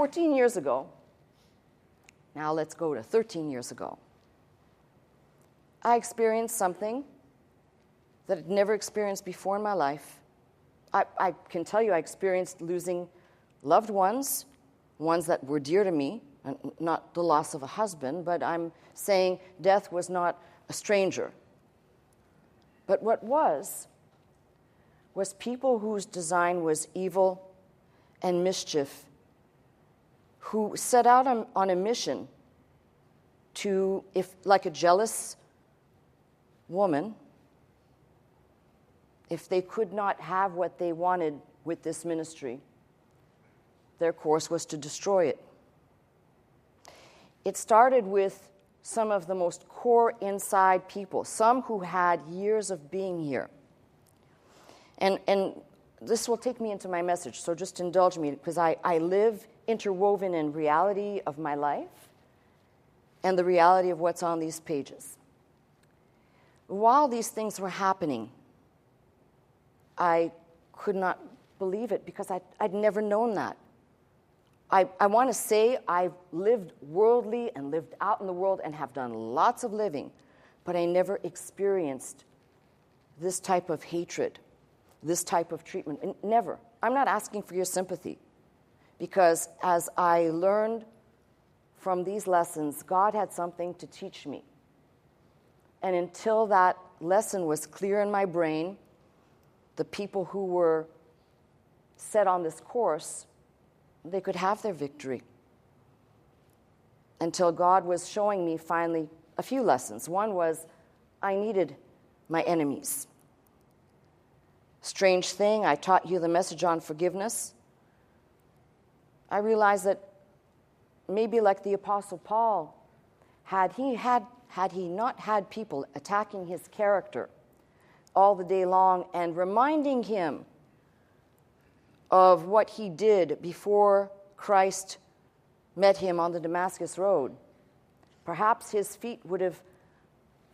14 years ago, now let's go to 13 years ago, I experienced something that I'd never experienced before in my life. I can tell you I experienced losing loved ones, ones that were dear to me, not the loss of a husband, but I'm saying death was not a stranger. But what was people whose design was evil and mischief, who set out on a mission to, if like a jealous woman, if they could not have what they wanted with this ministry, their course was to destroy it. It started with some of the most core inside people, some who had years of being here. And this will take me into my message, so just indulge me, because I live interwoven in reality of my life and the reality of what's on these pages. While these things were happening, I could not believe it because I'd never known that. I want to say I've lived worldly and lived out in the world and have done lots of living, but I never experienced this type of hatred, this type of treatment. Never. I'm not asking for your sympathy, because as I learned from these lessons, God had something to teach me. And until that lesson was clear in my brain, the people who were set on this course, they could have their victory. Until God was showing me finally a few lessons. One was I needed my enemies. Strange thing, I taught you the message on forgiveness. I realized that maybe like the Apostle Paul, had he not had people attacking his character all the day long and reminding him of what he did before Christ met him on the Damascus Road, perhaps his feet would have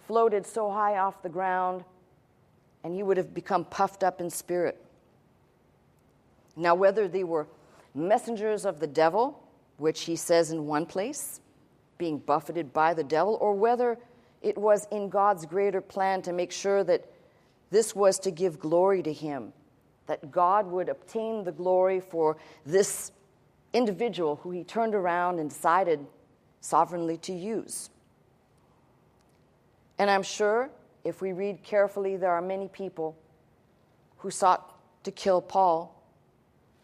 floated so high off the ground and he would have become puffed up in spirit. Now, whether they were messengers of the devil, which he says in one place, being buffeted by the devil, or whether it was in God's greater plan to make sure that this was to give glory to him, that God would obtain the glory for this individual who he turned around and decided sovereignly to use. And I'm sure if we read carefully, there are many people who sought to kill Paul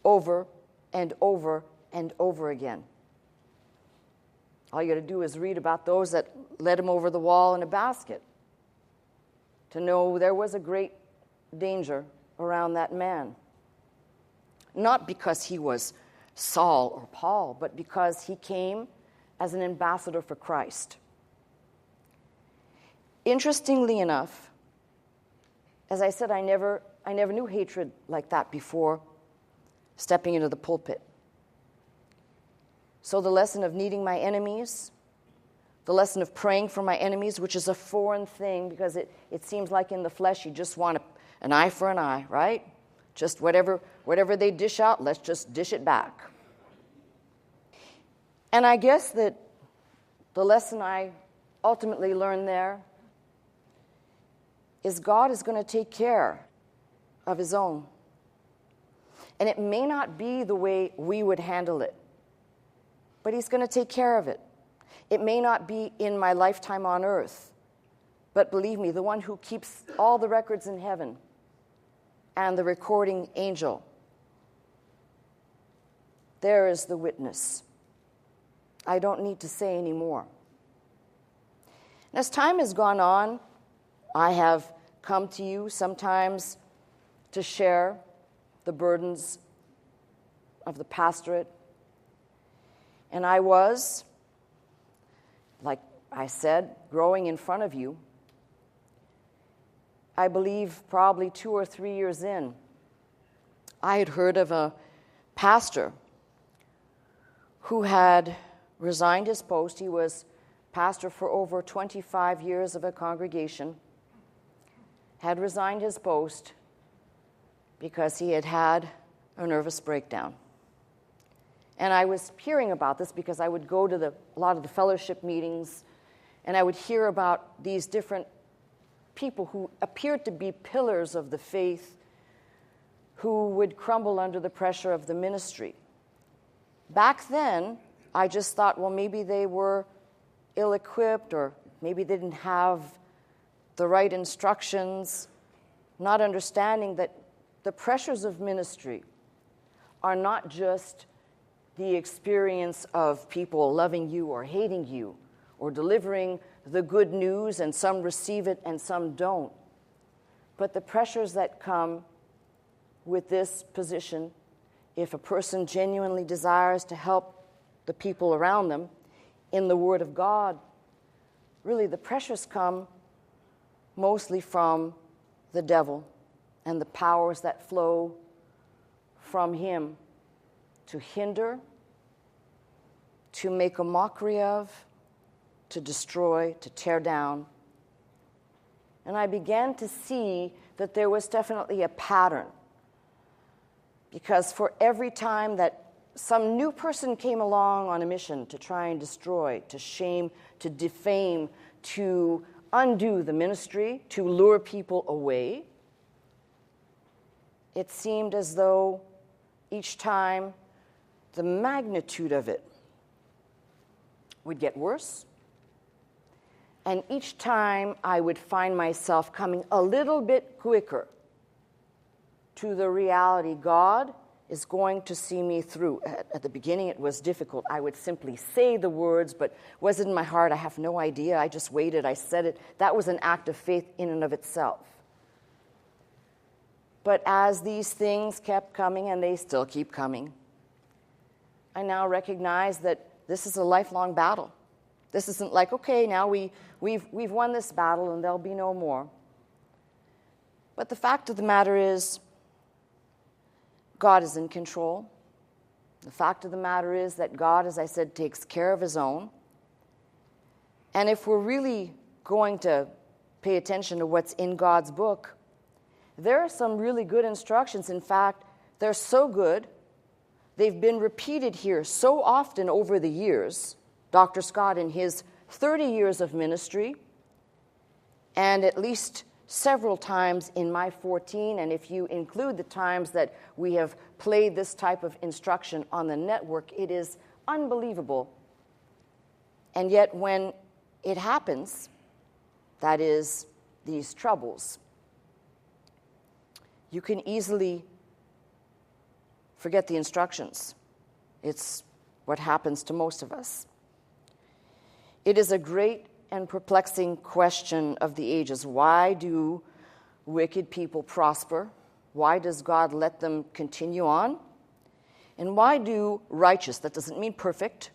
over and over and over again. All you got to do is read about those that led him over the wall in a basket to know there was a great danger around that man. Not because he was Saul or Paul, but because he came as an ambassador for Christ. Interestingly enough, as I said, I never knew hatred like that before stepping into the pulpit. So the lesson of needing my enemies, the lesson of praying for my enemies, which is a foreign thing because it seems like in the flesh you just want an eye for an eye, right? Just whatever they dish out, let's just dish it back. And I guess that the lesson I ultimately learned there is God is going to take care of his own. And it may not be the way we would handle it, but he's going to take care of it. It may not be in my lifetime on earth, but believe me, the one who keeps all the records in heaven and the recording angel, there is the witness. I don't need to say any more. And as time has gone on, I have come to you sometimes to share the burdens of the pastorate. And I was, like I said, growing in front of you. I believe probably 2 or 3 years in, I had heard of a pastor who had resigned his post. He was pastor for over 25 years of a congregation, had resigned his post because he had had a nervous breakdown. And I was hearing about this because I would go to a lot of the fellowship meetings, and I would hear about these different people who appeared to be pillars of the faith who would crumble under the pressure of the ministry. Back then, I just thought, well, maybe they were ill-equipped, or maybe they didn't have the right instructions, not understanding that the pressures of ministry are not just the experience of people loving you or hating you, or delivering the good news and some receive it and some don't. But the pressures that come with this position, if a person genuinely desires to help the people around them in the Word of God, really the pressures come mostly from the devil and the powers that flow from him to hinder, to make a mockery of, to destroy, to tear down. And I began to see that there was definitely a pattern, because for every time that some new person came along on a mission to try and destroy, to shame, to defame, to undo the ministry, to lure people away, it seemed as though each time the magnitude of it would get worse. And each time I would find myself coming a little bit quicker to the reality God is going to see me through. At the beginning, it was difficult. I would simply say the words, but was it in my heart? I have no idea. I just waited. I said it. That was an act of faith in and of itself. But as these things kept coming, and they still keep coming, I now recognize that this is a lifelong battle. This isn't like, okay, now we've won this battle and there'll be no more. But the fact of the matter is, God is in control. The fact of the matter is that God, as I said, takes care of his own. And if we're really going to pay attention to what's in God's book, there are some really good instructions. In fact, they're so good, they've been repeated here so often over the years. Dr. Scott, in his 30 years of ministry, and at least several times in my 14, and if you include the times that we have played this type of instruction on the network, it is unbelievable. And yet when it happens, that is, these troubles, you can easily forget the instructions. It's what happens to most of us. It is a great and perplexing question of the ages. Why do wicked people prosper? Why does God let them continue on? And why do righteous, that doesn't mean perfect,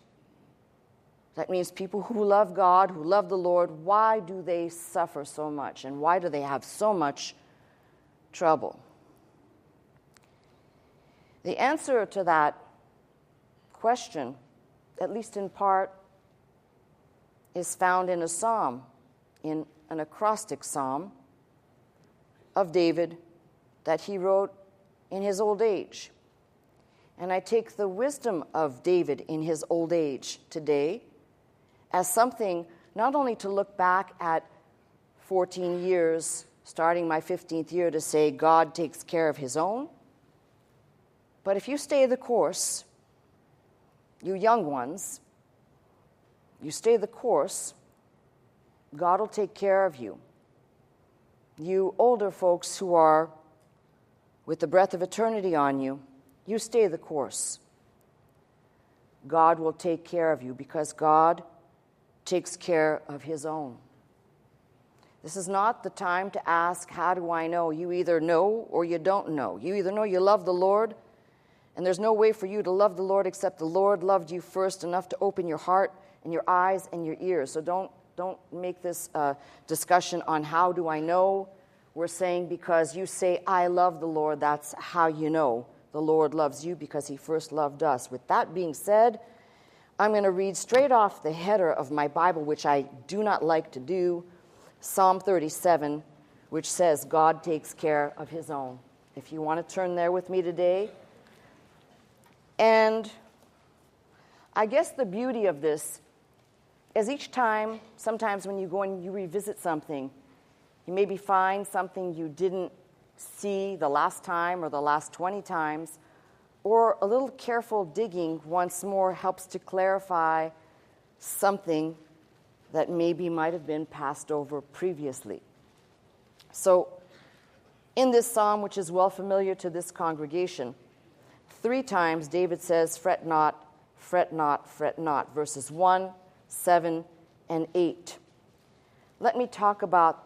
that means people who love God, who love the Lord, why do they suffer so much? And why do they have so much trouble? The answer to that question, at least in part, is found in a psalm, in an acrostic psalm of David that he wrote in his old age. And I take the wisdom of David in his old age today as something not only to look back at 14 years, starting my 15th year, to say God takes care of his own, but if you stay the course, you young ones, you stay the course, God will take care of you. You older folks who are with the breath of eternity on you, you stay the course. God will take care of you because God takes care of his own. This is not the time to ask, how do I know? You either know or you don't know. You either know you love the Lord, and there's no way for you to love the Lord except the Lord loved you first enough to open your heart and your eyes and your ears. So don't make this discussion on how do I know. We're saying because you say, I love the Lord, that's how you know the Lord loves you, because he first loved us. With that being said, I'm going to read straight off the header of my Bible, which I do not like to do, Psalm 37, which says, God takes care of his own. If you want to turn there with me today. And I guess the beauty of this is each time, sometimes when you go and you revisit something, you maybe find something you didn't see the last time or the last 20 times, or a little careful digging once more helps to clarify something that maybe might have been passed over previously. So, in this psalm, which is well familiar to this congregation, 3 times David says, fret not, fret not, fret not, verses 1, 7, and 8. Let me talk about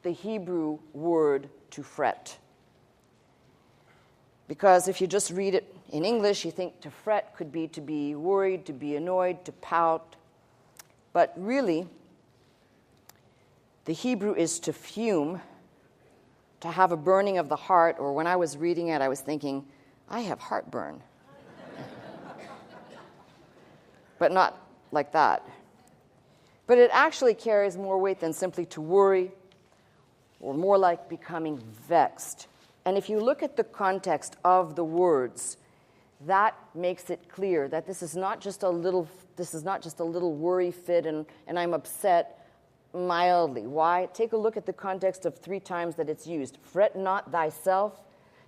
the Hebrew word to fret. Because if you just read it in English, you think to fret could be to be worried, to be annoyed, to pout. But really, the Hebrew is to fume, to have a burning of the heart, or when I was reading it, I was thinking, I have heartburn. But not like that. But it actually carries more weight than simply to worry, or more like becoming vexed. And if you look at the context of the words, that makes it clear that this is not just a little worry fit and I'm upset mildly. Why? Take a look at the context of 3 times that it's used. Fret not thyself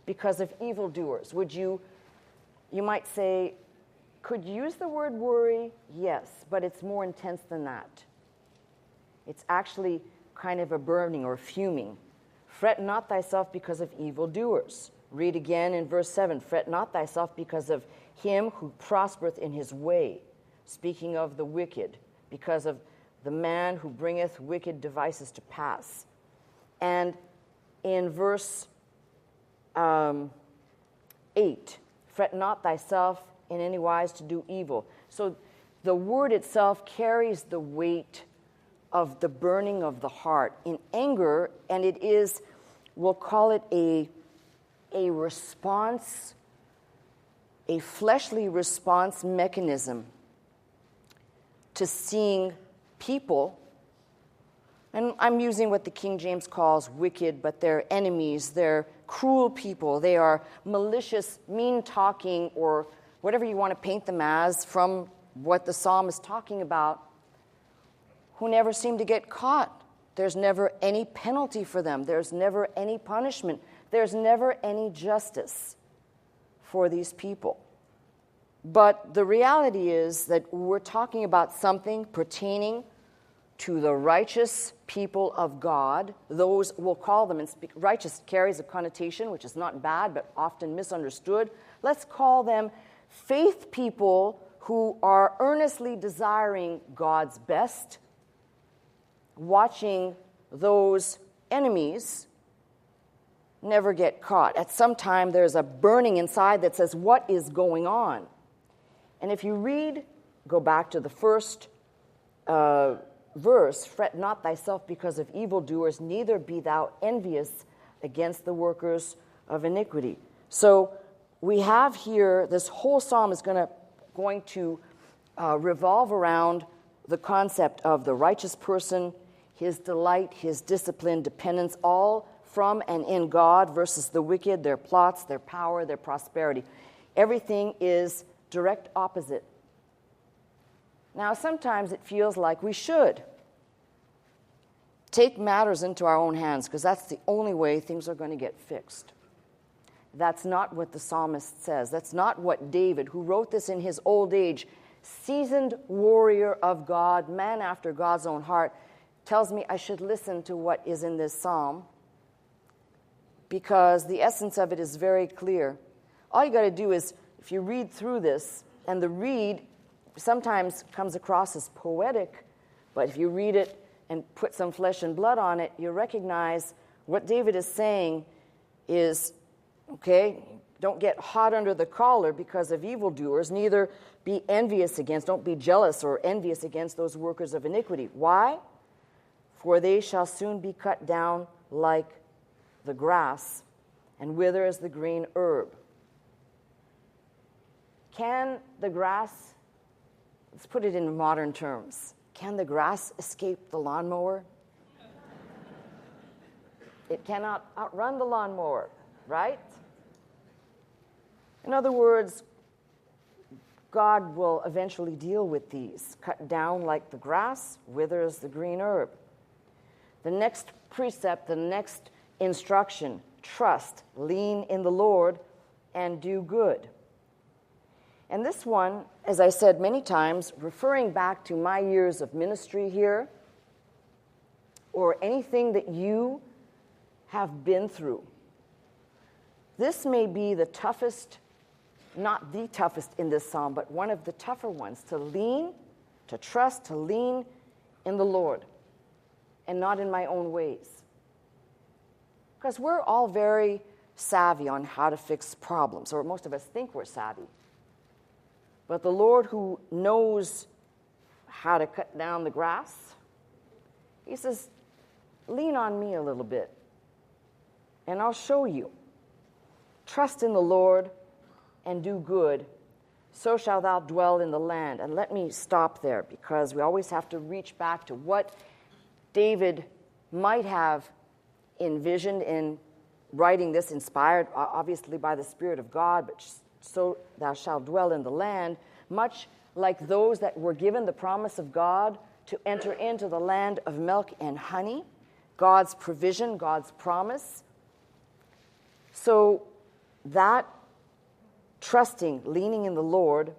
because of evildoers. You might say, could you use the word worry? Yes, but it's more intense than that. It's actually kind of a burning or fuming. Fret not thyself because of evildoers. Read again in verse 7. Fret not thyself because of him who prospereth in his way. Speaking of the wicked, because of the man who bringeth wicked devices to pass. And in verse 8, fret not thyself in any wise to do evil. So the word itself carries the weight of the burning of the heart in anger, and it is, we'll call it a response, a fleshly response mechanism to seeing people, and I'm using what the King James calls wicked, but they're enemies, they're cruel people, they are malicious, mean-talking, or whatever you want to paint them as from what the psalm is talking about, who never seem to get caught. There's never any penalty for them. There's never any punishment. There's never any justice for these people. But the reality is that we're talking about something pertaining to the righteous people of God. Those, we'll call them, and righteous carries a connotation which is not bad but often misunderstood. Let's call them faith people who are earnestly desiring God's best, watching those enemies never get caught. At some time, there's a burning inside that says, what is going on? And if you go back to the first verse, fret not thyself because of evildoers, neither be thou envious against the workers of iniquity. So we have here, this whole psalm is going to revolve around the concept of the righteous person, his delight, his discipline, dependence, all from and in God versus the wicked, their plots, their power, their prosperity. Everything is direct opposite. Now, sometimes it feels like we should take matters into our own hands because that's the only way things are going to get fixed. That's not what the psalmist says. That's not what David, who wrote this in his old age, seasoned warrior of God, man after God's own heart, tells me I should listen to what is in this psalm because the essence of it is very clear. All you got to do is, if you read through this, and the read sometimes comes across as poetic, but if you read it and put some flesh and blood on it, you recognize what David is saying is, okay, don't get hot under the collar because of evildoers, neither be envious against, don't be jealous or envious against those workers of iniquity. Why? For they shall soon be cut down like the grass and wither as the green herb. Can the grass, let's put it in modern terms, can the grass escape the lawnmower? It cannot outrun the lawnmower, right? In other words, God will eventually deal with these. Cut down like the grass, wither as the green herb. The next precept, the next instruction, trust, lean in the Lord, and do good. And this one, as I said many times, referring back to my years of ministry here, or anything that you have been through, this may be the toughest, not the toughest in this psalm, but one of the tougher ones, to lean, to trust, to lean in the Lord and not in my own ways. Because we're all very savvy on how to fix problems, or most of us think we're savvy. But the Lord, who knows how to cut down the grass, he says, lean on me a little bit, and I'll show you. Trust in the Lord and do good, so shall thou dwell in the land. And let me stop there, because we always have to reach back to what David might have envisioned in writing this, inspired obviously by the Spirit of God, but so thou shalt dwell in the land, much like those that were given the promise of God to enter into the land of milk and honey, God's provision, God's promise. So that trusting, leaning in the Lord,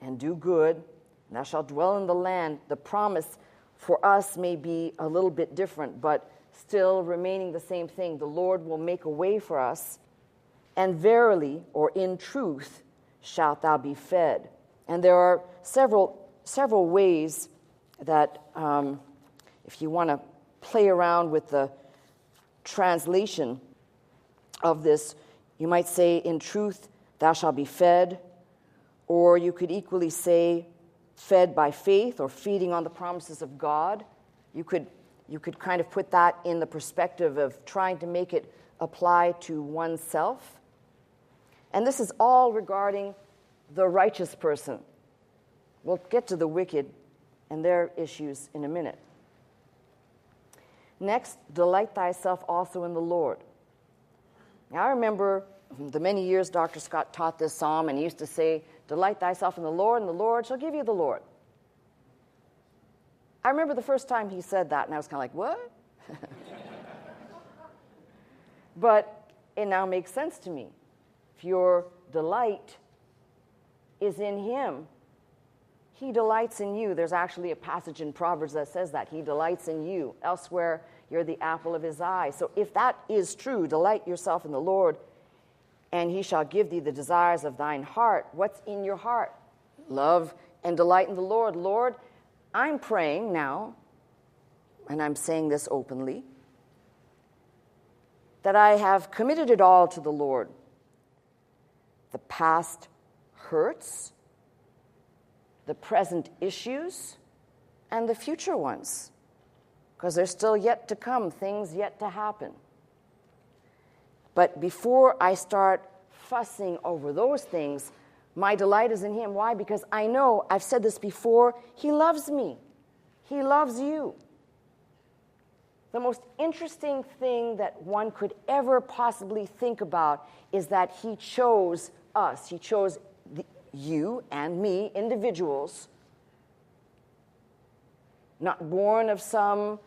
and do good, and thou shalt dwell in the land, the promise for us may be a little bit different, but still remaining the same thing. The Lord will make a way for us, and verily, or in truth, shalt thou be fed. And there are several ways that, if you want to play around with the translation of this, you might say, in truth, thou shalt be fed, or you could equally say, fed by faith, or feeding on the promises of God. You could kind of put that in the perspective of trying to make it apply to oneself. And this is all regarding the righteous person. We'll get to the wicked and their issues in a minute. Next, delight thyself also in the Lord. Now, I remember the many years Dr. Scott taught this psalm, and he used to say, delight thyself in the Lord, and the Lord shall give you the Lord. I remember the first time he said that, and I was kind of like, what? But it now makes sense to me. If your delight is in him, he delights in you. There's actually a passage in Proverbs that says that. He delights in you. Elsewhere, you're the apple of his eye. So if that is true, delight yourself in the Lord, and he shall give thee the desires of thine heart. What's in your heart? Love and delight in the Lord. Lord, I'm praying now, and I'm saying this openly, that I have committed it all to the Lord. The past hurts, the present issues, and the future ones, because there's still yet to come, things yet to happen. But before I start fussing over those things, my delight is in him. Why? Because I know, I've said this before, he loves me. He loves you. The most interesting thing that one could ever possibly think about is that he chose us. He chose you and me, individuals, not born of some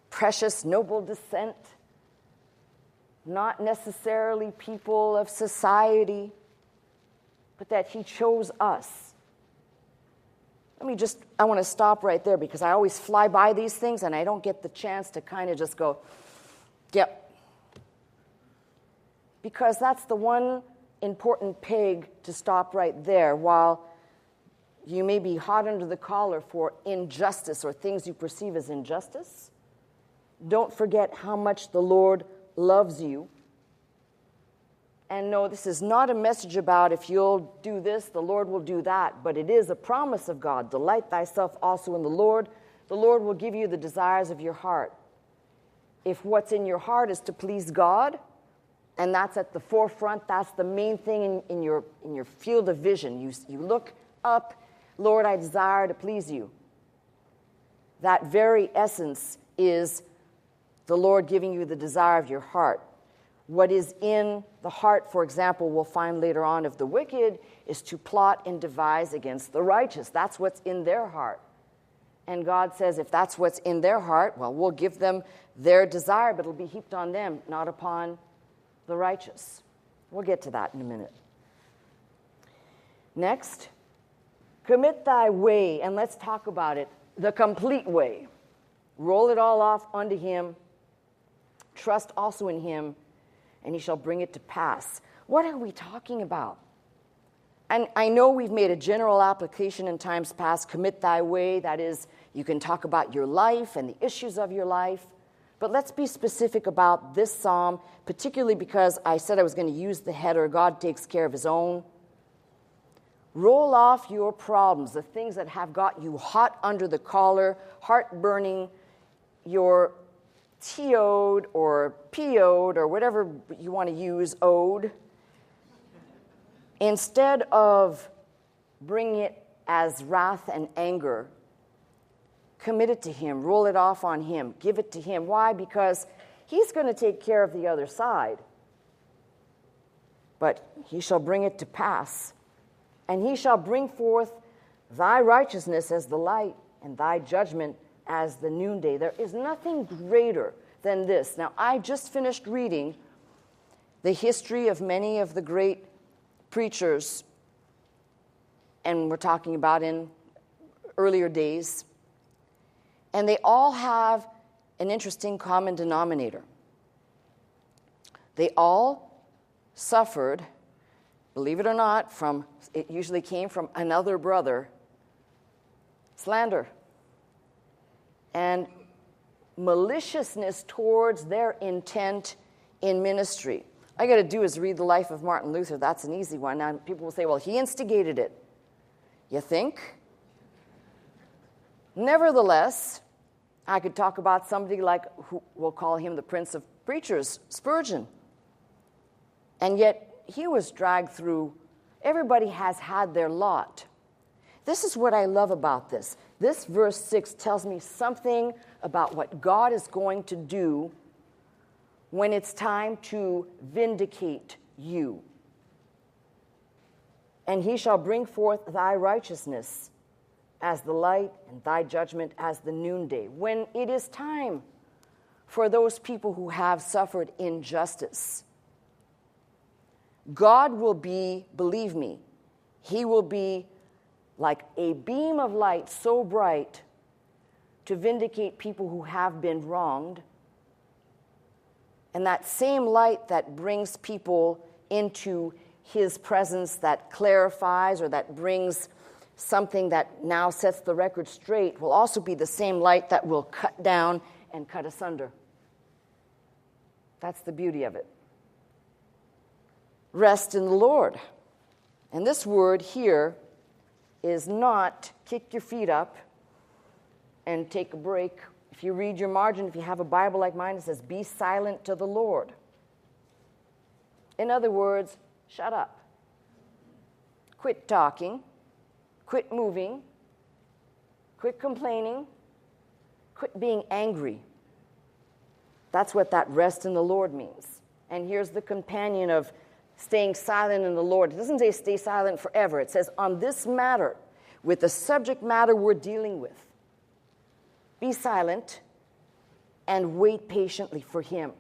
precious, noble descent, not necessarily people of society, but that he chose us. I want to stop right there, because I always fly by these things and I don't get the chance to kind of just go, yep. Because that's the one important peg to stop right there. While you may be hot under the collar for injustice or things you perceive as injustice, don't forget how much the Lord loves you. And no, this is not a message about if you'll do this, the Lord will do that, but it is a promise of God. Delight thyself also in the Lord. The Lord will give you the desires of your heart. If what's in your heart is to please God, and that's at the forefront, that's the main thing in your field of vision. You look up, Lord, I desire to please you. That very essence is the Lord giving you the desire of your heart. What is in the heart, for example, we'll find later on of the wicked is to plot and devise against the righteous. That's what's in their heart. And God says if that's what's in their heart, well, we'll give them their desire, but it'll be heaped on them, not upon the righteous. We'll get to that in a minute. Next, commit thy way, and let's talk about it, the complete way. Roll it all off unto him. Trust also in him, and he shall bring it to pass. What are we talking about? And I know we've made a general application in times past, commit thy way. That is, you can talk about your life and the issues of your life. But let's be specific about this psalm, particularly because I said I was going to use the header, God takes care of his own. Roll off your problems, the things that have got you hot under the collar, heart-burning, your TO'd or PO'd or whatever you want to use, owed. Instead of bringing it as wrath and anger, commit it to him, roll it off on him, give it to him. Why? Because he's going to take care of the other side. But he shall bring it to pass. And he shall bring forth thy righteousness as the light and thy judgment as the noonday. There is nothing greater than this. Now, I just finished reading the history of many of the great preachers, and we're talking about in earlier days, and they all have an interesting common denominator. They all suffered, believe it or not, it usually came from another brother, slander and maliciousness towards their intent in ministry. All you got to do is read the life of Martin Luther. That's an easy one. Now, people will say, well, he instigated it. You think? Nevertheless, I could talk about somebody like, who we'll call him the Prince of Preachers, Spurgeon. And yet, he was dragged through. Everybody has had their lot. This is what I love about this. This verse 6 tells me something about what God is going to do when it's time to vindicate you. And he shall bring forth thy righteousness as the light and thy judgment as the noonday. When it is time for those people who have suffered injustice, God will be, believe me, he will be like a beam of light so bright to vindicate people who have been wronged. And that same light that brings people into his presence, that clarifies or that brings something that now sets the record straight, will also be the same light that will cut down and cut asunder. That's the beauty of it. Rest in the Lord. And this word here is not kick your feet up and take a break. If you read your margin, if you have a Bible like mine, it says, be silent to the Lord. In other words, shut up. Quit talking. Quit moving. Quit complaining. Quit being angry. That's what that rest in the Lord means. And here's the companion of staying silent in the Lord. It doesn't say stay silent forever. It says on this matter, with the subject matter we're dealing with, be silent and wait patiently for him.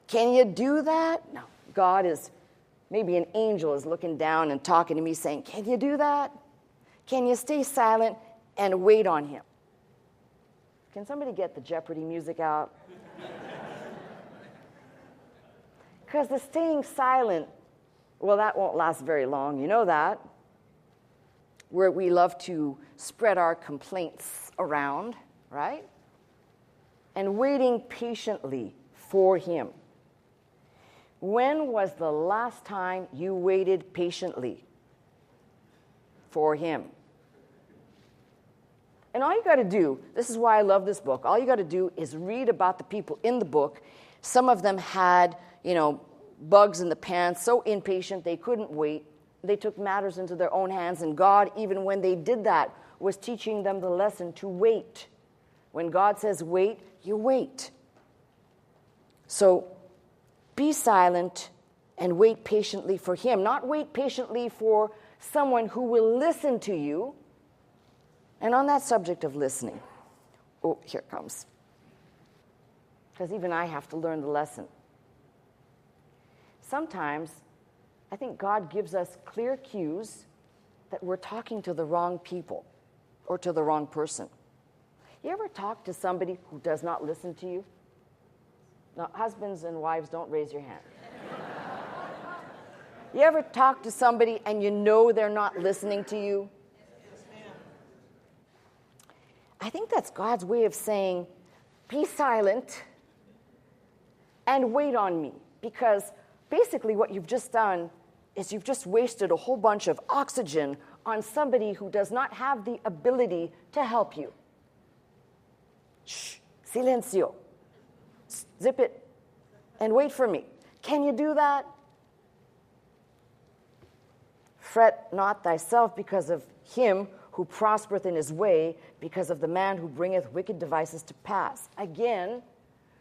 Can you do that? No. God is, maybe an angel is looking down and talking to me saying, can you do that? Can you stay silent and wait on him? Can somebody get the Jeopardy music out? Because the staying silent, well, that won't last very long. You know that. Where we love to spread our complaints around, right? And waiting patiently for him. When was the last time you waited patiently for him? And all you got to do, this is why I love this book, all you got to do is read about the people in the book. Some of them had, bugs in the pants, so impatient they couldn't wait. They took matters into their own hands, and God, even when they did that, was teaching them the lesson to wait. When God says wait, you wait. So be silent and wait patiently for him. Not wait patiently for someone who will listen to you. And on that subject of listening, oh, here it comes. Because even I have to learn the lesson. Sometimes, I think God gives us clear cues that we're talking to the wrong people or to the wrong person. You ever talk to somebody who does not listen to you? Now, husbands and wives, don't raise your hand. You ever talk to somebody and you know they're not listening to you? Yes, ma'am. I think that's God's way of saying, be silent and wait on me. Because basically what you've just done is you've just wasted a whole bunch of oxygen on somebody who does not have the ability to help you. Shh, silencio. Zip it and wait for me. Can you do that? Fret not thyself because of him who prospereth in his way, because of the man who bringeth wicked devices to pass. Again,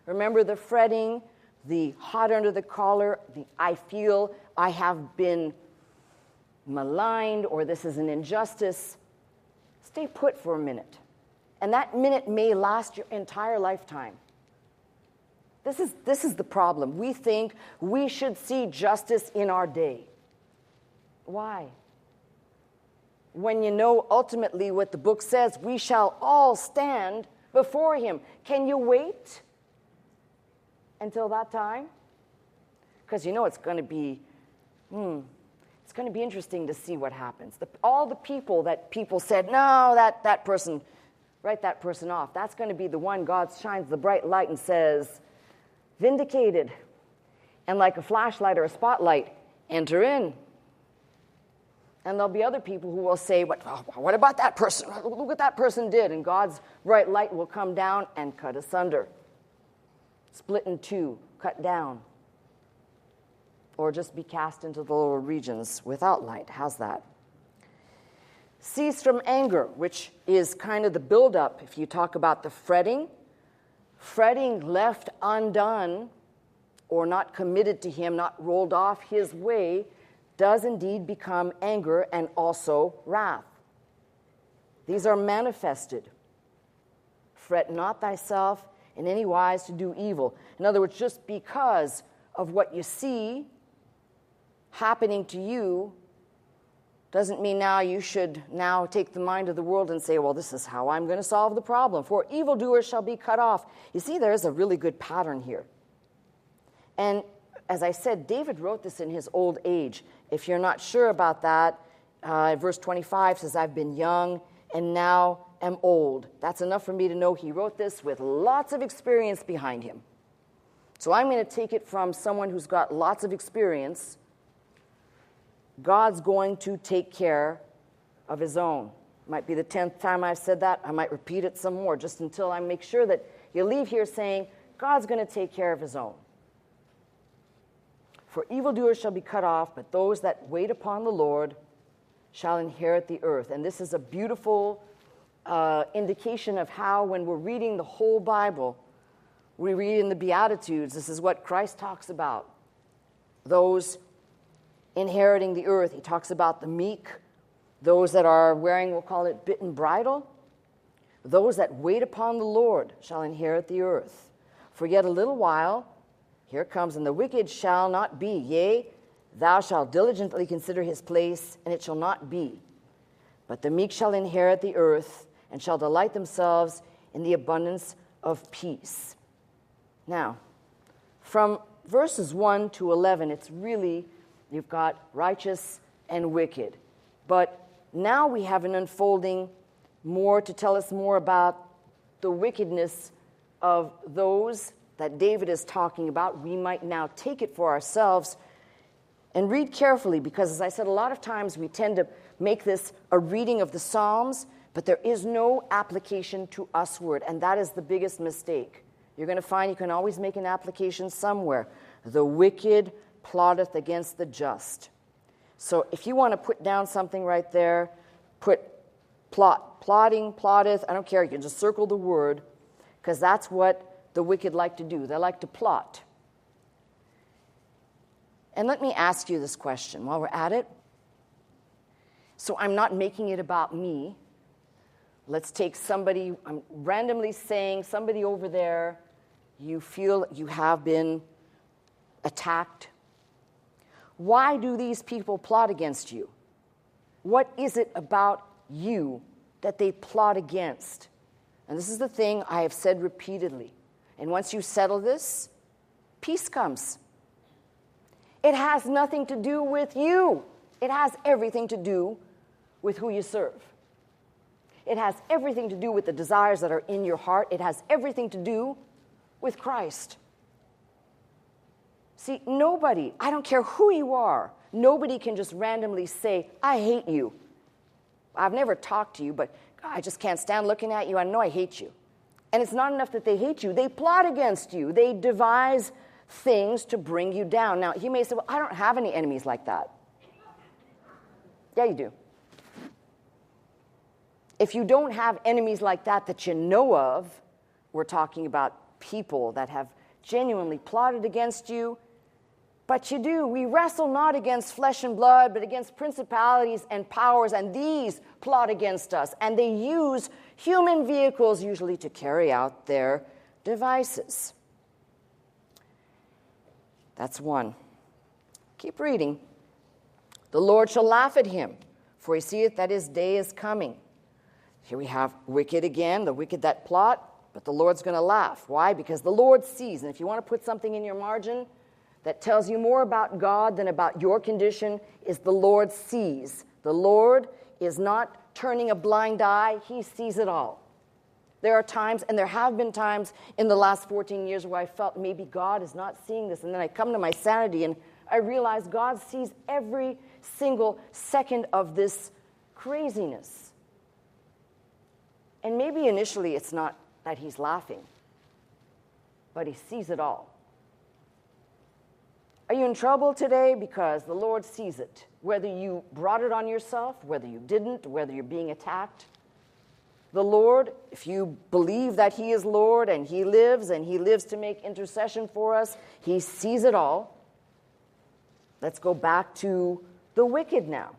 remember the fretting, the hot under the collar, the I feel I have been maligned or this is an injustice. Stay put for a minute. And that minute may last your entire lifetime. This is the problem. We think we should see justice in our day. Why? When you know ultimately what the book says, we shall all stand before him. Can you wait until that time? Because you know it's going to be interesting to see what happens. All the people that people said, no, that person, write that person off. That's going to be the one God shines the bright light and says, vindicated. And like a flashlight or a spotlight, enter in. And there'll be other people who will say, what about that person? Look what that person did. And God's bright light will come down and cut asunder. Split in two, cut down. Or just be cast into the lower regions without light. How's that? Cease from anger, which is kind of the buildup. If you talk about the fretting left undone or not committed to him, not rolled off his way, does indeed become anger and also wrath. These are manifested. Fret not thyself in any wise to do evil. In other words, just because of what you see happening to you doesn't mean now you should now take the mind of the world and say, well, this is how I'm going to solve the problem. For evildoers shall be cut off. You see, there is a really good pattern here. And as I said, David wrote this in his old age. If you're not sure about that, verse 25 says, I've been young and now am old. That's enough for me to know he wrote this with lots of experience behind him. So I'm going to take it from someone who's got lots of experience. God's going to take care of his own. Might be the 10th time I've said that. I might repeat it some more just until I make sure that you leave here saying, God's going to take care of his own. For evildoers shall be cut off, but those that wait upon the Lord shall inherit the earth. And this is a beautiful indication of how, when we're reading the whole Bible, we read in the Beatitudes, this is what Christ talks about. Those inheriting the earth. He talks about the meek, those that are wearing, we'll call it bit and bridle. Those that wait upon the Lord shall inherit the earth. For yet a little while, here it comes, and the wicked shall not be. Yea, thou shalt diligently consider his place, and it shall not be. But the meek shall inherit the earth, and shall delight themselves in the abundance of peace. Now, from verses 1 to 11, it's really, you've got righteous and wicked. But now we have an unfolding more to tell us more about the wickedness of those that David is talking about. We might now take it for ourselves and read carefully, because as I said, a lot of times we tend to make this a reading of the Psalms, but there is no application to usward, and that is the biggest mistake. You're going to find you can always make an application somewhere. The wicked plotteth against the just. So if you want to put down something right there, put plot, plotting, plotteth, I don't care, you can just circle the word, because that's what the wicked like to do. They like to plot. And let me ask you this question while we're at it. So I'm not making it about me. Let's take somebody, I'm randomly saying somebody over there, you feel you have been attacked. Why do these people plot against you? What is it about you that they plot against? And this is the thing I have said repeatedly. And once you settle this, peace comes. It has nothing to do with you. It has everything to do with who you serve. It has everything to do with the desires that are in your heart. It has everything to do with Christ. See, nobody, I don't care who you are, nobody can just randomly say, I hate you. I've never talked to you, but I just can't stand looking at you. I know I hate you. And it's not enough that they hate you. They plot against you. They devise things to bring you down. Now, you may say, well, I don't have any enemies like that. Yeah, you do. If you don't have enemies like that you know of, we're talking about people that have genuinely plotted against you. But you do. We wrestle not against flesh and blood, but against principalities and powers, and these plot against us. And they use human vehicles usually to carry out their devices. That's one. Keep reading. The Lord shall laugh at him, for he seeth that his day is coming. Here we have wicked again, the wicked that plot, but the Lord's going to laugh. Why? Because the Lord sees. And if you want to put something in your margin that tells you more about God than about your condition, is the Lord sees. The Lord is not turning a blind eye. He sees it all. There are times, and there have been times in the last 14 years where I felt maybe God is not seeing this. And then I come to my sanity and I realize God sees every single second of this craziness. And maybe initially it's not that he's laughing, but he sees it all. Are you in trouble today? Because the Lord sees it. Whether you brought it on yourself, whether you didn't, whether you're being attacked. The Lord, if you believe that he is Lord and he lives to make intercession for us, he sees it all. Let's go back to the wicked now.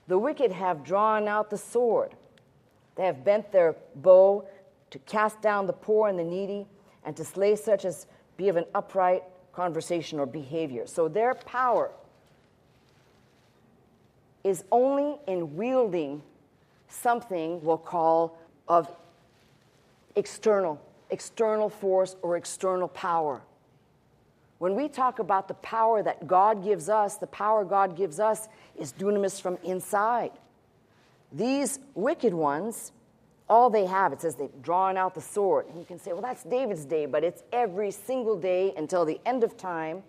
The wicked have drawn out the sword. They have bent their bow to cast down the poor and the needy and to slay such as be of an upright conversation or behavior. So their power is only in wielding something we'll call of external force or external power. When we talk about the power that God gives us, the power God gives us is dunamis from inside. These wicked ones, all they have, it says they've drawn out the sword. And you can say, well, that's David's day, but it's every single day until the end of time.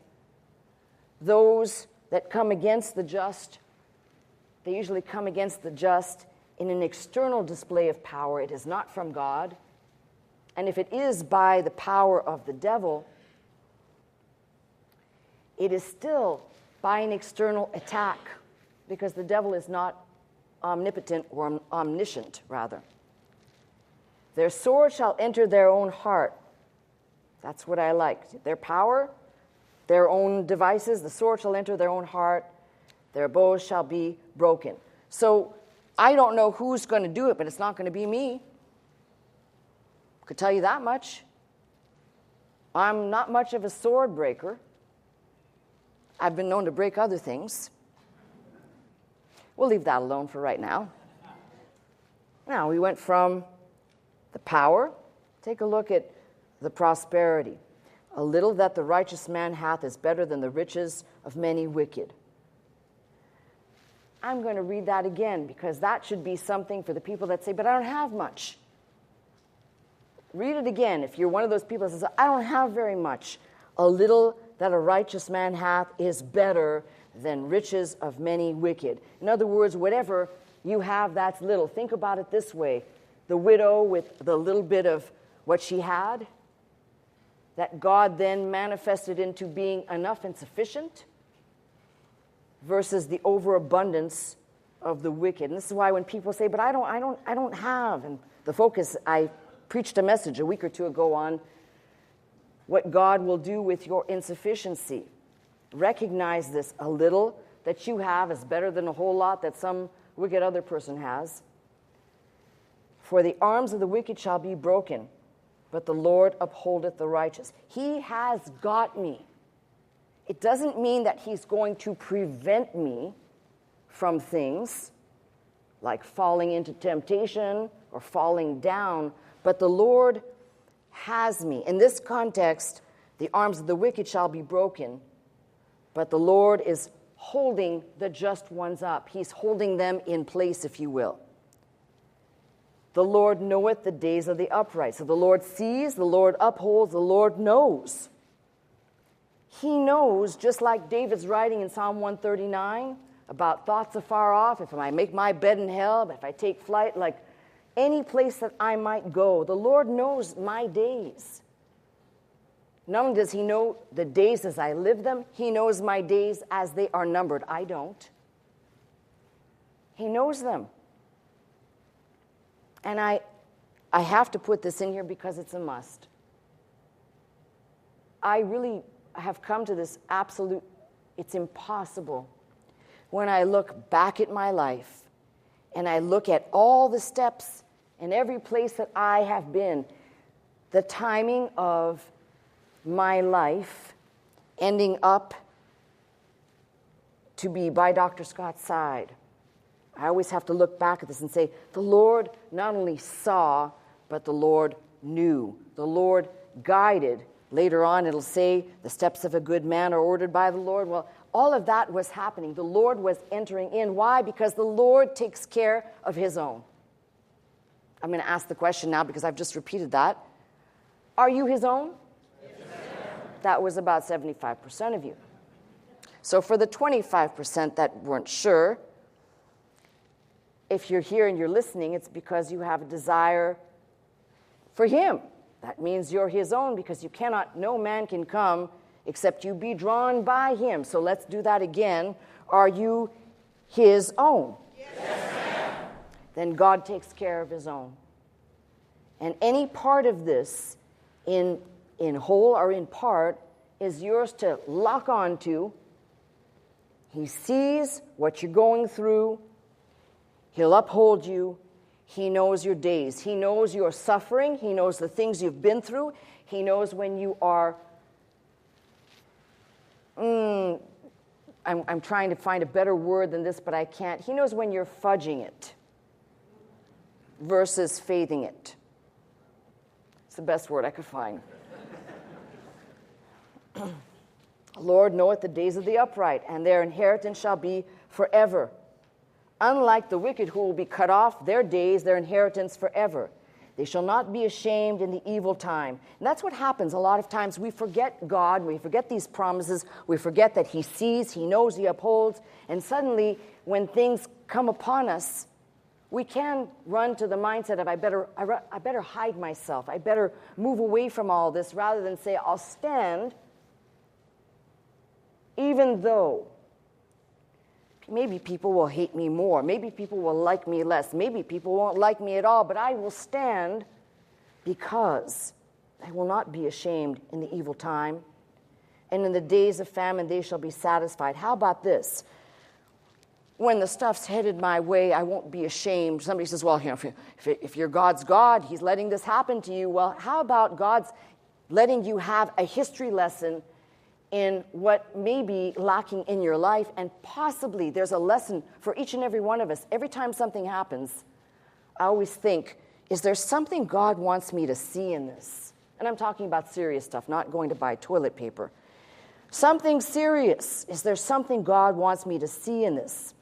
Those that come against the just, they usually come against the just in an external display of power. It is not from God. And if it is by the power of the devil, it is still by an external attack, because the devil is not omnipotent or omniscient, rather. Their sword shall enter their own heart. That's what I like. Their power, their own devices, the sword shall enter their own heart. Their bows shall be broken. So I don't know who's going to do it, but it's not going to be me. Could tell you that much. I'm not much of a sword breaker. I've been known to break other things. We'll leave that alone for right now. Now, we went from the power. Take a look at the prosperity. A little that the righteous man hath is better than the riches of many wicked. I'm going to read that again, because that should be something for the people that say, but I don't have much. Read it again if you're one of those people that says, I don't have very much. A little that a righteous man hath is better than riches of many wicked. In other words, whatever you have, that's little. Think about it this way. The widow with the little bit of what she had, that God then manifested into being enough and sufficient, versus the overabundance of the wicked. And this is why when people say, but I don't have, and the focus, I preached a message a week or two ago on what God will do with your insufficiency. Recognize this. A little that you have is better than a whole lot that some wicked other person has. For the arms of the wicked shall be broken, but the Lord upholdeth the righteous. He has got me. It doesn't mean that he's going to prevent me from things like falling into temptation or falling down, but the Lord has me. In this context, the arms of the wicked shall be broken, but the Lord is holding the just ones up. He's holding them in place, if you will. The Lord knoweth the days of the upright. So the Lord sees, the Lord upholds, the Lord knows. He knows, just like David's writing in Psalm 139 about thoughts afar off, if I make my bed in hell, if I take flight, like any place that I might go, the Lord knows my days. Not only does he know the days as I live them, he knows my days as they are numbered. I don't. He knows them. And I have to put this in here because it's a must. I really have come to this absolute, it's impossible. When I look back at my life and I look at all the steps and every place that I have been, the timing of my life ending up to be by Dr. Scott's side, I always have to look back at this and say, the Lord not only saw, but the Lord knew. The Lord guided. Later on, it'll say, the steps of a good man are ordered by the Lord. Well, all of that was happening. The Lord was entering in. Why? Because the Lord takes care of his own. I'm going to ask the question now because I've just repeated that. Are you his own? Yes. That was about 75% of you. So for the 25% that weren't sure, if you're here and you're listening, it's because you have a desire for him. That means you're his own because no man can come except you be drawn by him. So let's do that again. Are you his own? Yes. Then God takes care of his own. And any part of this, in whole or in part, is yours to lock on to. He sees what you're going through. He'll uphold you. He knows your days. He knows your suffering. He knows the things you've been through. He knows when you are, I'm trying to find a better word than this, but I can't. He knows when you're fudging it versus faithing it. It's the best word I could find. Lord knoweth the days of the upright, and their inheritance shall be forever. Unlike the wicked who will be cut off, their days, their inheritance forever. They shall not be ashamed in the evil time. And that's what happens a lot of times. We forget God, we forget these promises, we forget that he sees, he knows, he upholds, and suddenly when things come upon us, we can run to the mindset of I better hide myself, I better move away from all this, rather than say I'll stand even though maybe people will hate me more. Maybe people will like me less. Maybe people won't like me at all. But I will stand because I will not be ashamed in the evil time. And in the days of famine, they shall be satisfied. How about this? When the stuff's headed my way, I won't be ashamed. Somebody says, well, if you're God's God, he's letting this happen to you. Well, how about God's letting you have a history lesson in what may be lacking in your life, and possibly there's a lesson for each and every one of us. Every time something happens, I always think, is there something God wants me to see in this? And I'm talking about serious stuff, not going to buy toilet paper. Something serious. Is there something God wants me to see in this?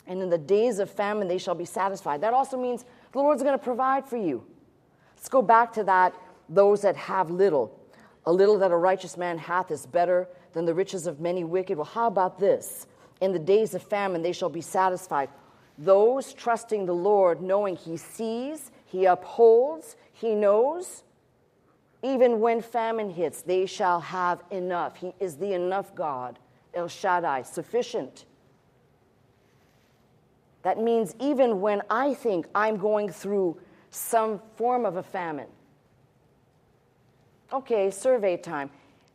And in the days of famine, they shall be satisfied. That also means the Lord's going to provide for you. Let's go back to that, those that have little. A little that a righteous man hath is better than the riches of many wicked. Well, how about this? In the days of famine, they shall be satisfied. Those trusting the Lord, knowing he sees, he upholds, he knows, even when famine hits, they shall have enough. He is the enough God, El Shaddai, sufficient. That means even when I think I'm going through some form of a famine, okay, survey time.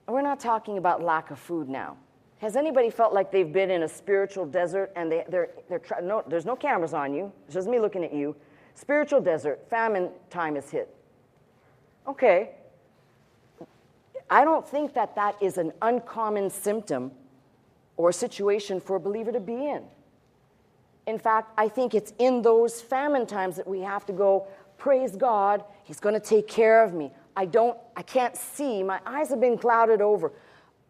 We're not talking about lack of food now. Has anybody felt like they've been in a spiritual desert and there's no cameras on you, it's just me looking at you, spiritual desert, famine time is hit. Okay. I don't think that is an uncommon symptom or situation for a believer to be in. In fact, I think it's in those famine times that we have to go, praise God, He's going to take care of me. I can't see. My eyes have been clouded over.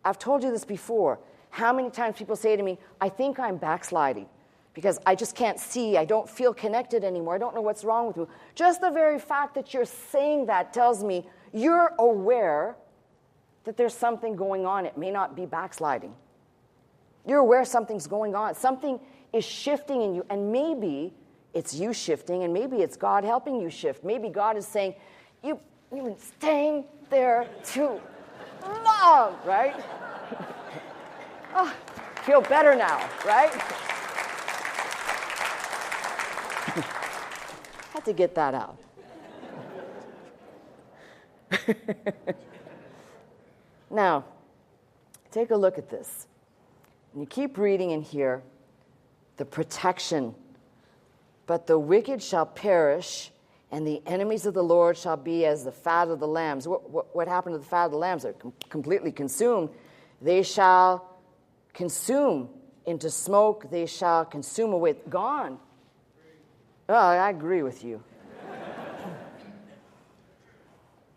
I've told you this before. How many times people say to me, I think I'm backsliding because I just can't see. I don't feel connected anymore. I don't know what's wrong with me. Just the very fact that you're saying that tells me you're aware that there's something going on. It may not be backsliding. You're aware something's going on. Something is shifting in you, and maybe it's you shifting, and maybe it's God helping you shift. Maybe God is saying, you've been staying there too long, right? Oh, feel better now, right? Had to get that out. Now, take a look at this. And you keep reading in here, the protection. But the wicked shall perish, and the enemies of the Lord shall be as the fat of the lambs. What happened to the fat of the lambs? They're completely consumed. They shall consume into smoke. They shall consume away. Gone. Oh, I agree with you.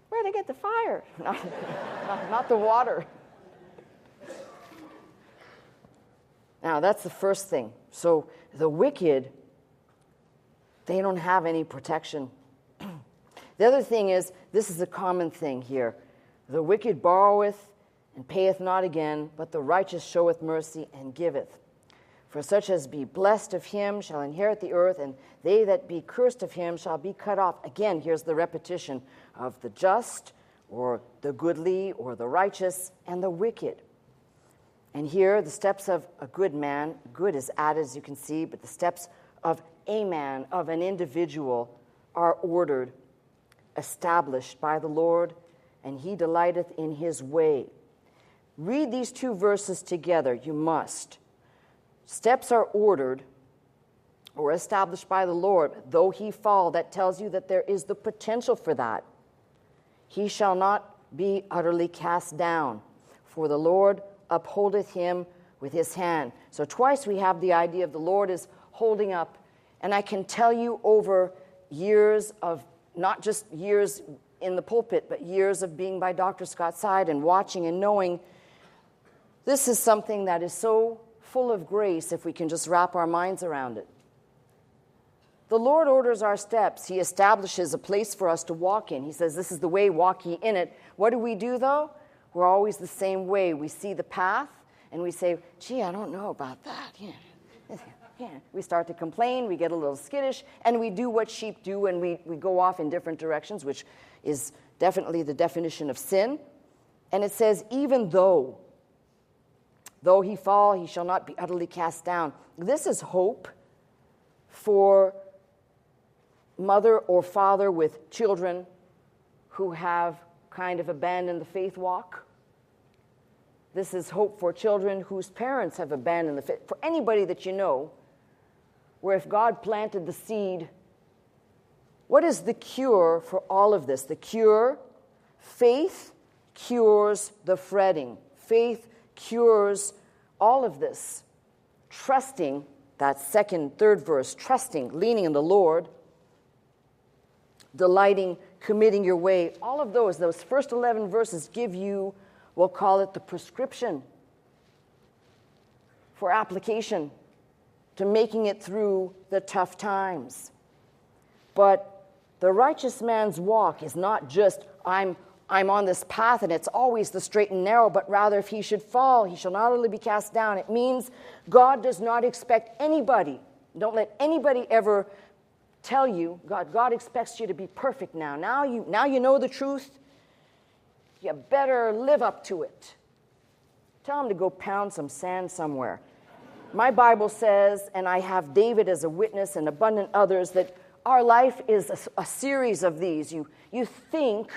Where'd they get the fire? Not the water. Now, that's the first thing. So the wicked, they don't have any protection. The other thing is, this is a common thing here. The wicked borroweth and payeth not again, but the righteous showeth mercy and giveth. For such as be blessed of him shall inherit the earth, and they that be cursed of him shall be cut off. Again, here's the repetition of the just, or the goodly, or the righteous, and the wicked. And here, the steps of a good man, good is added, as you can see, but the steps of a man, of an individual, are ordered, established by the Lord, and he delighteth in his way. Read these two verses together, you must. Steps are ordered or established by the Lord. Though he fall, that tells you that there is the potential for that. He shall not be utterly cast down, for the Lord upholdeth him with his hand. So twice we have the idea of the Lord is holding up. And I can tell you over years of, not just years in the pulpit, but years of being by Dr. Scott's side and watching and knowing, this is something that is so full of grace if we can just wrap our minds around it. The Lord orders our steps. He establishes a place for us to walk in. He says, this is the way, walk ye in it. What do we do, though? We're always the same way. We see the path, and we say, gee, I don't know about that. Yeah. We start to complain, we get a little skittish, and we do what sheep do, and we go off in different directions, which is definitely the definition of sin. And it says, even though he fall, he shall not be utterly cast down. This is hope for mother or father with children who have kind of abandoned the faith walk. This is hope for children whose parents have abandoned the faith. For anybody that you know, where if God planted the seed, what is the cure for all of this? The cure, faith cures the fretting. Faith cures all of this. Trusting, that second, third verse, trusting, leaning in the Lord, delighting, committing your way. All of those first 11 verses give you, we'll call it the prescription for application to making it through the tough times. But the righteous man's walk is not just, I'm on this path and it's always the straight and narrow, but rather if he should fall, he shall not only be cast down. It means God does not expect anybody, don't let anybody ever tell you, God expects you to be perfect now. Now you know the truth, you better live up to it. Tell him to go pound some sand somewhere. My Bible says, and I have David as a witness and abundant others, that our life is a series of these. You think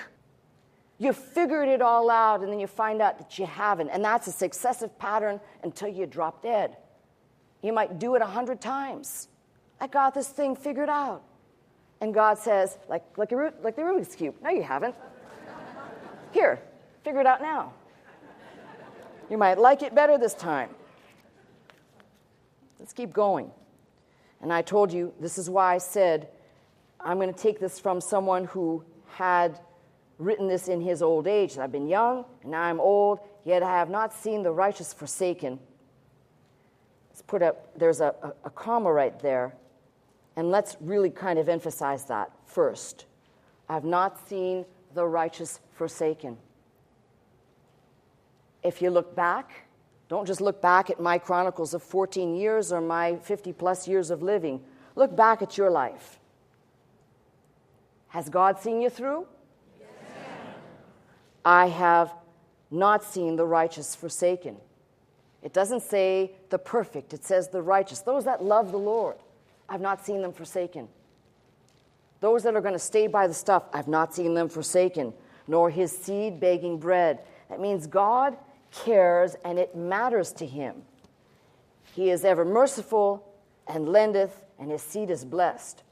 You figured it all out, and then you find out that you haven't. And that's a successive pattern until you drop dead. You might do it 100 times. I got this thing figured out. And God says, like the Rubik's Cube, no, you haven't. Here, figure it out now. You might like it better this time. Let's keep going. And I told you, this is why I said, I'm going to take this from someone who had written this in his old age. I've been young, and now I'm old, yet I have not seen the righteous forsaken. Let's put up, there's a comma right there, and let's really kind of emphasize that first. I've not seen the righteous forsaken. If you look back, don't just look back at my chronicles of 14 years or my 50-plus years of living. Look back at your life. Has God seen you through? Yes. I have not seen the righteous forsaken. It doesn't say the perfect. It says the righteous. Those that love the Lord, I've not seen them forsaken. Those that are going to stay by the stuff, I've not seen them forsaken, nor his seed begging bread. That means God cares and it matters to him. He is ever merciful and lendeth, and his seed is blessed.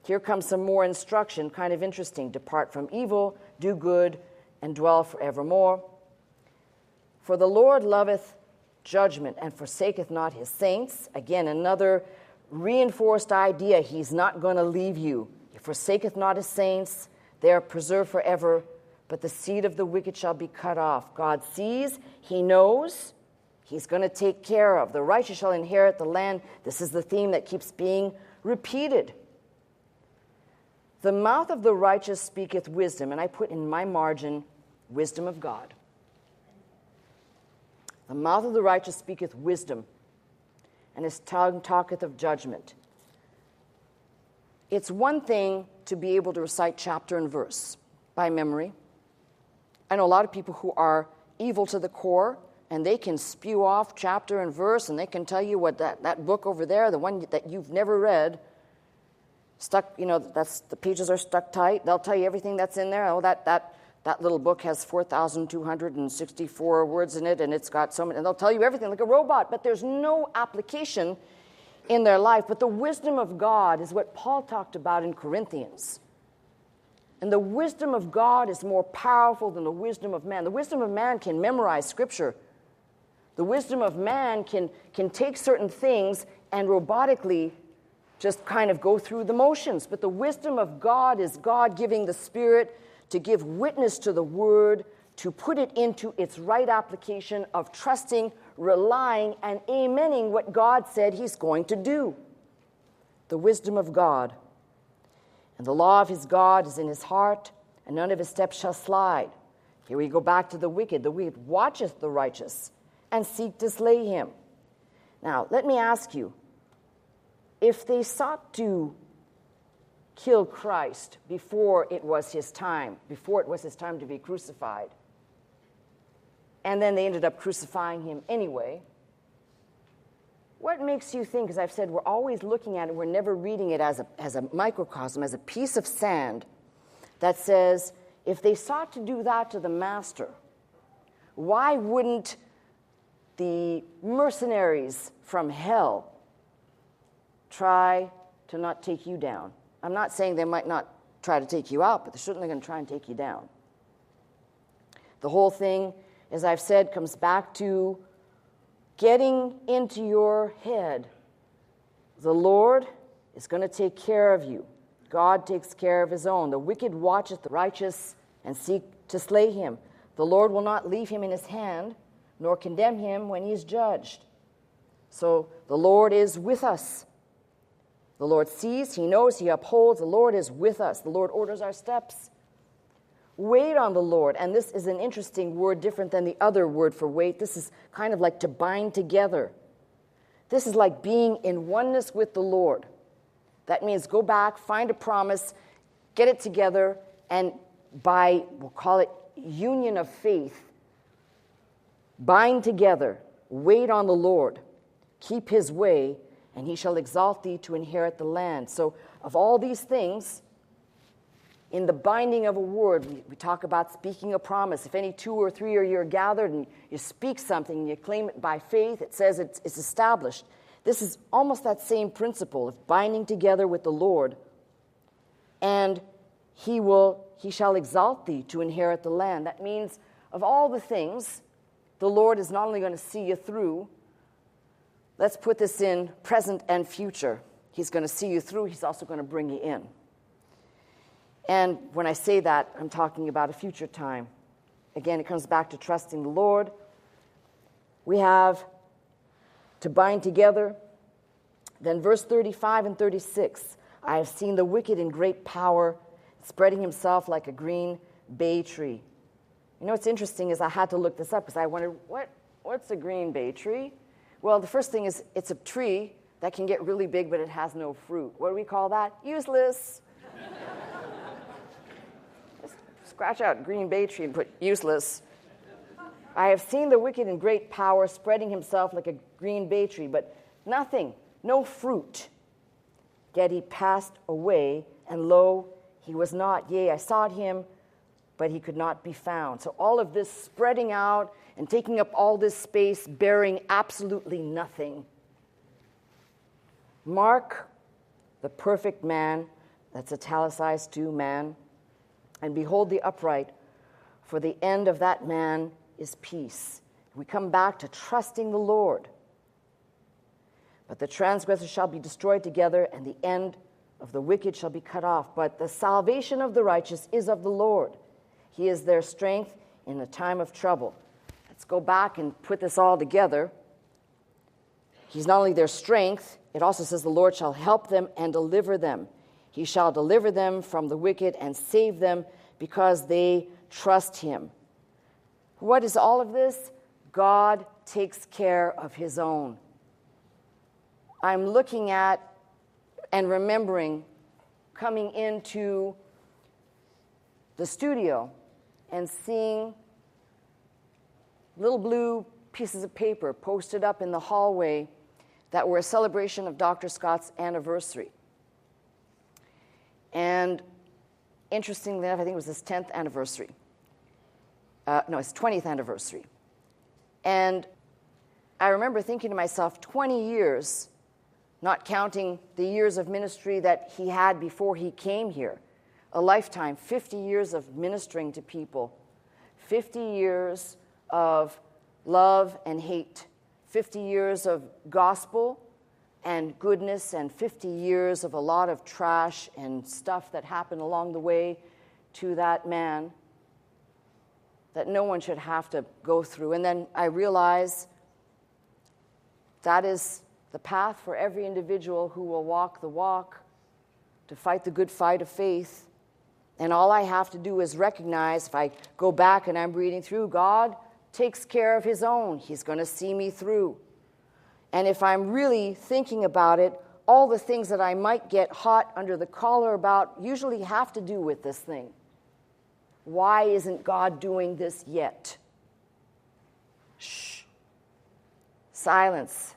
Here comes some more instruction, kind of interesting. Depart from evil, do good, and dwell forevermore. For the Lord loveth judgment and forsaketh not his saints. Again, another reinforced idea. He's not going to leave you. He forsaketh not his saints. They are preserved forever, but the seed of the wicked shall be cut off. God sees, he knows, he's going to take care of. The righteous shall inherit the land. This is the theme that keeps being repeated. The mouth of the righteous speaketh wisdom, and I put in my margin, wisdom of God. The mouth of the righteous speaketh wisdom, and his tongue talketh of judgment. It's one thing to be able to recite chapter and verse by memory. I know a lot of people who are evil to the core, and they can spew off chapter and verse, and they can tell you what that book over there, the one that you've never read, stuck, that's the pages are stuck tight. They'll tell you everything that's in there. Oh, that little book has 4,264 words in it, and it's got so many, and they'll tell you everything like a robot, but there's no application in their life. But the wisdom of God is what Paul talked about in Corinthians. And the wisdom of God is more powerful than the wisdom of man. The wisdom of man can memorize Scripture. The wisdom of man can take certain things and robotically just kind of go through the motions. But the wisdom of God is God giving the Spirit to give witness to the Word, to put it into its right application of trusting, relying, and amening what God said he's going to do. The wisdom of God. And the law of his God is in his heart, and none of his steps shall slide. Here we go back to the wicked. The wicked watcheth the righteous, and seek to slay him. Now, let me ask you, if they sought to kill Christ before it was his time to be crucified, and then they ended up crucifying him anyway, what makes you think, as I've said, we're always looking at it, we're never reading it as a microcosm, as a piece of sand that says, if they sought to do that to the master, why wouldn't the mercenaries from hell try to not take you down? I'm not saying they might not try to take you out, but they're certainly going to try and take you down. The whole thing, as I've said, comes back to getting into your head. The Lord is going to take care of you. God takes care of his own. The wicked watcheth the righteous and seek to slay him. The Lord will not leave him in his hand, nor condemn him when he is judged. So the Lord is with us. The Lord sees, he knows, he upholds. The Lord is with us. The Lord orders our steps. Wait on the Lord. And this is an interesting word, different than the other word for wait. This is kind of like to bind together. This is like being in oneness with the Lord. That means go back, find a promise, get it together, and by, we'll call it union of faith, bind together, wait on the Lord, keep his way, and he shall exalt thee to inherit the land. So of all these things, In the binding of a word, we talk about speaking a promise. If any two or three are gathered and you speak something and you claim it by faith, it says it's established. This is almost that same principle of binding together with the Lord. And he shall exalt thee to inherit the land. That means of all the things, the Lord is not only going to see you through, let's put this in present and future. He's going to see you through. He's also going to bring you in. And when I say that, I'm talking about a future time. Again, it comes back to trusting the Lord. We have to bind together. Then verse 35 and 36, I have seen the wicked in great power, spreading himself like a green bay tree. You know what's interesting is I had to look this up because I wondered, what's a green bay tree? Well, the first thing is it's a tree that can get really big, but it has no fruit. What do we call that? Useless. Scratch out green bay tree and put useless. I have seen the wicked in great power, spreading himself like a green bay tree, but nothing, no fruit. Yet he passed away, and lo, he was not. Yea, I sought him, but he could not be found. So all of this spreading out and taking up all this space, bearing absolutely nothing. Mark the perfect man, that's italicized too, man, and behold the upright, for the end of that man is peace. We come back to trusting the Lord. But the transgressors shall be destroyed together, and the end of the wicked shall be cut off. But the salvation of the righteous is of the Lord. He is their strength in a time of trouble. Let's go back and put this all together. He's not only their strength, it also says the Lord shall help them and deliver them. He shall deliver them from the wicked and save them because they trust him. What is all of this? God takes care of his own. I'm looking at and remembering coming into the studio and seeing little blue pieces of paper posted up in the hallway that were a celebration of Dr. Scott's anniversary. And interestingly enough, I think it was his 10th anniversary. His 20th anniversary. And I remember thinking to myself, 20 years, not counting the years of ministry that he had before he came here, a lifetime, 50 years of ministering to people, 50 years of love and hate, 50 years of gospel and goodness, and 50 years of a lot of trash and stuff that happened along the way to that man that no one should have to go through. And then I realize that is the path for every individual who will walk the walk to fight the good fight of faith. And all I have to do is recognize, if I go back and I'm reading through, God takes care of his own. He's going to see me through. And if I'm really thinking about it, all the things that I might get hot under the collar about usually have to do with this thing. Why isn't God doing this yet? Shh. Silence.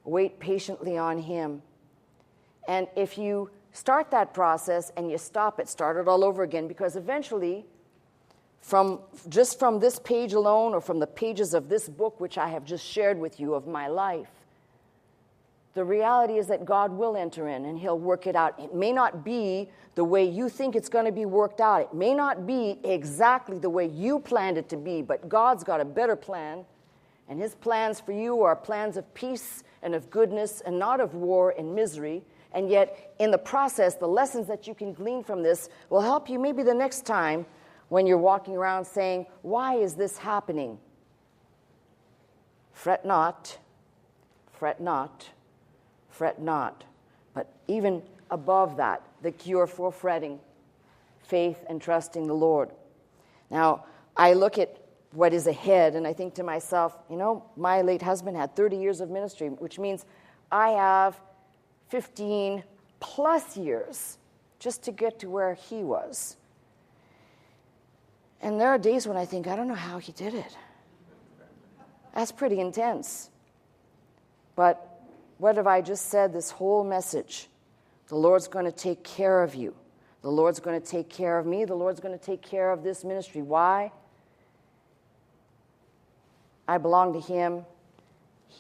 Wait patiently on him. And if you start that process and you stop it, start it all over again, because eventually, from this page alone or from the pages of this book, which I have just shared with you of my life, the reality is that God will enter in and he'll work it out. It may not be the way you think it's going to be worked out. It may not be exactly the way you planned it to be, but God's got a better plan. And his plans for you are plans of peace and of goodness and not of war and misery. And yet, in the process, the lessons that you can glean from this will help you maybe the next time when you're walking around saying, why is this happening? Fret not, fret not, fret not. But even above that, the cure for fretting, faith and trusting the Lord. Now, I look at what is ahead, and I think to myself, my late husband had 30 years of ministry, which means I have 15 plus years just to get to where he was. And there are days when I think, I don't know how he did it. That's pretty intense. But what have I just said? This whole message. The Lord's going to take care of you. The Lord's going to take care of me. The Lord's going to take care of this ministry. Why? I belong to Him.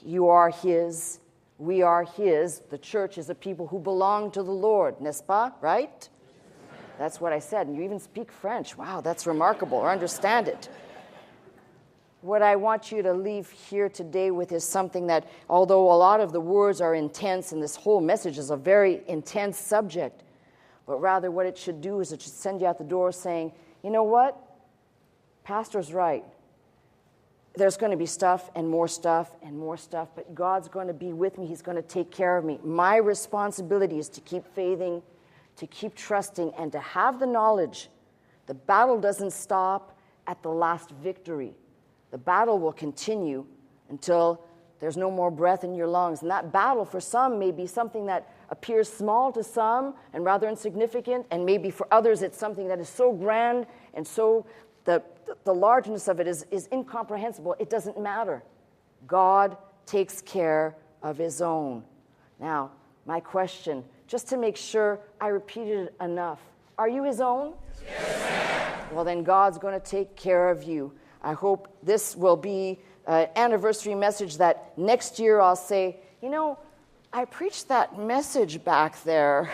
You are His. We are His. The church is a people who belong to the Lord. N'est-ce pas? Right? That's what I said. And you even speak French. Wow, that's remarkable. Or understand it. What I want you to leave here today with is something that, although a lot of the words are intense, and this whole message is a very intense subject, but rather what it should do is it should send you out the door saying, you know what? Pastor's right. There's going to be stuff and more stuff and more stuff, but God's going to be with me. He's going to take care of me. My responsibility is to keep faithing, to keep trusting, and to have the knowledge. The battle doesn't stop at the last victory. The battle will continue until there's no more breath in your lungs. And that battle for some may be something that appears small to some and rather insignificant, and maybe for others it's something that is so grand and so the largeness of it is incomprehensible. It doesn't matter. God takes care of His own. Now, my question, just to make sure I repeated it enough, are you His own? Yes, ma'am. Well, then God's going to take care of you. I hope this will be an anniversary message that next year I'll say, you know, I preached that message back there.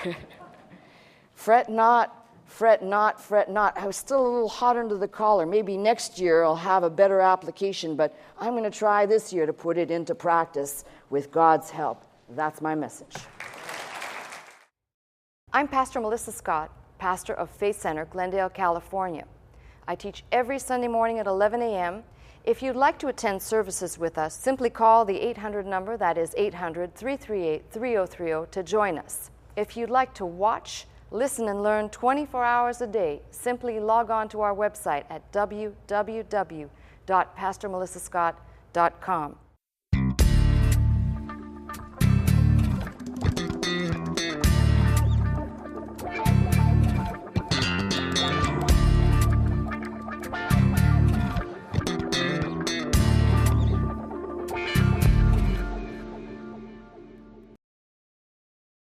Fret not, fret not, fret not. I was still a little hot under the collar. Maybe next year I'll have a better application, but I'm going to try this year to put it into practice with God's help. That's my message. I'm Pastor Melissa Scott, pastor of Faith Center, Glendale, California. I teach every Sunday morning at 11 a.m. If you'd like to attend services with us, simply call the 800 number, that is 800-338-3030, to join us. If you'd like to watch, listen, and learn 24 hours a day, simply log on to our website at www.pastormelissascott.com.